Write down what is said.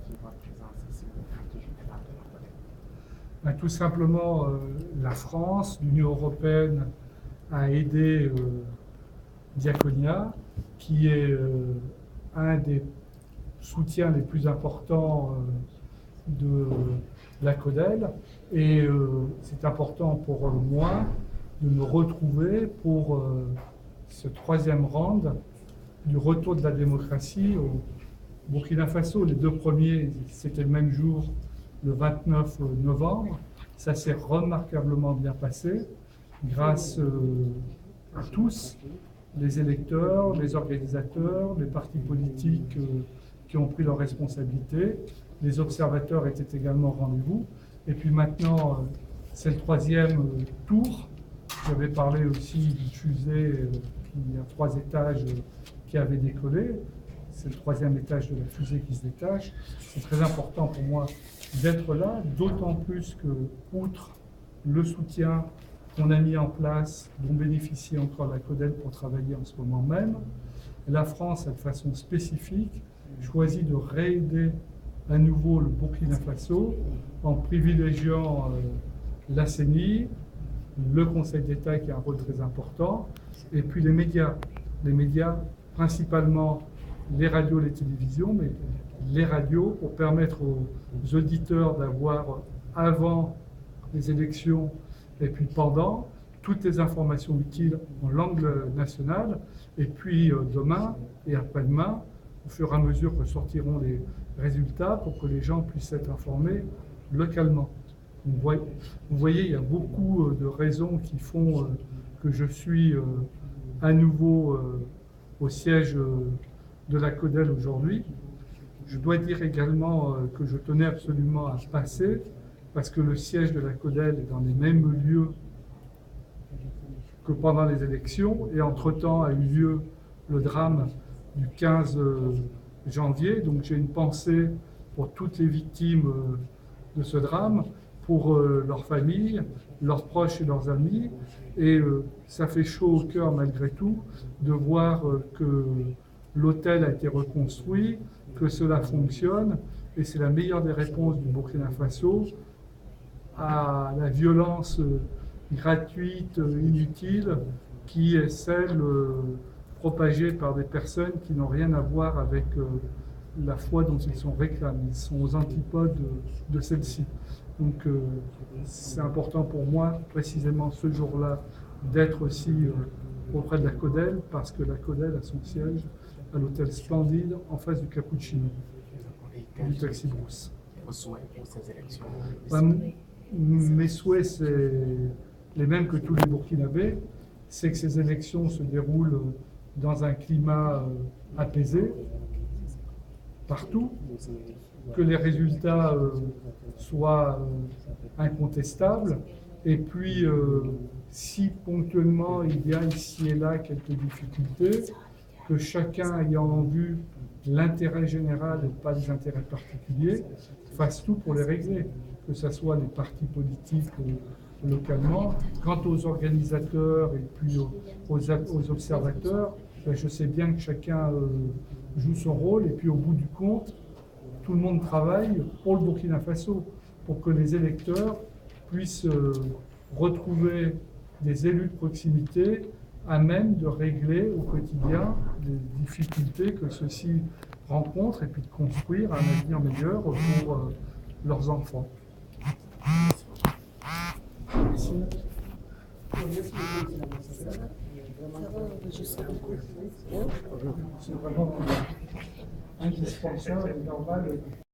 de votre présence ici au quartier général de la Colette? Tout simplement, la France, l'Union européenne a aidé Diaconia, qui est un des soutiens les plus importants de la CODEL. Et c'est important pour moi de me retrouver pour ce troisième round du retour de la démocratie au Burkina Faso. Les deux premiers, c'était le même jour, le 29 novembre. Ça s'est remarquablement bien passé grâce à tous, les électeurs, les organisateurs, les partis politiques qui ont pris leurs responsabilités. Les observateurs étaient également au rendez-vous. Et puis maintenant, c'est le troisième tour. J'avais parlé aussi d'une fusée qui a 3 étages qui avait décollé. C'est le 3e étage de la fusée qui se détache. C'est très important pour moi d'être là, d'autant plus que, outre le soutien qu'on a mis en place, dont bénéficie encore la CODEL pour travailler en ce moment même, la France a de façon spécifique choisi de réaider à nouveau le Burkina Faso en privilégiant la CENI, le Conseil d'État qui a un rôle très important, et puis les médias. Les médias, principalement les radios, les télévisions, mais les radios pour permettre aux auditeurs d'avoir, avant les élections et puis pendant, toutes les informations utiles en langue nationale. Et puis demain et après-demain, au fur et à mesure que sortiront les résultats, pour que les gens puissent être informés localement. Vous voyez, il y a beaucoup de raisons qui font que je suis à nouveau au siège de la CODEL aujourd'hui. Je dois dire également que je tenais absolument à passer, parce que le siège de la CODEL est dans les mêmes lieux que pendant les élections, et entre-temps a eu lieu le drame du 15 janvier. Donc j'ai une pensée pour toutes les victimes de ce drame, pour leurs familles, leurs proches et leurs amis. Et ça fait chaud au cœur malgré tout de voir que l'hôtel a été reconstruit, que cela fonctionne. Et c'est la meilleure des réponses du Burkina Faso à la violence gratuite, inutile, qui est celle propagée par des personnes qui n'ont rien à voir avec la foi dont ils sont réclamés. Ils sont aux antipodes de celle-ci. Donc c'est important pour moi, précisément ce jour-là, d'être aussi auprès de la CODEL, parce que la CODEL a son siège à l'hôtel Splendide, en face du Cappuccino, du Taxi Brousse. Vos souhaits pour ces élections? Mes souhaits, c'est les mêmes que tous les Burkinabés, c'est que ces élections se déroulent dans un climat apaisé, partout, que les résultats soient incontestables, et puis si ponctuellement il y a ici et là quelques difficultés, que chacun ayant en vue l'intérêt général et pas les intérêts particuliers fasse tout pour les régler, que ce soit les partis politiques localement. Quant aux organisateurs et puis aux observateurs, je sais bien que chacun joue son rôle, et puis au bout du compte, tout le monde travaille pour le Burkina Faso, pour que les électeurs puissent retrouver des élus de proximité à même de régler au quotidien les difficultés que ceux-ci rencontrent, et puis de construire un avenir meilleur pour leurs enfants. Merci. C'est vraiment indispensable et normal.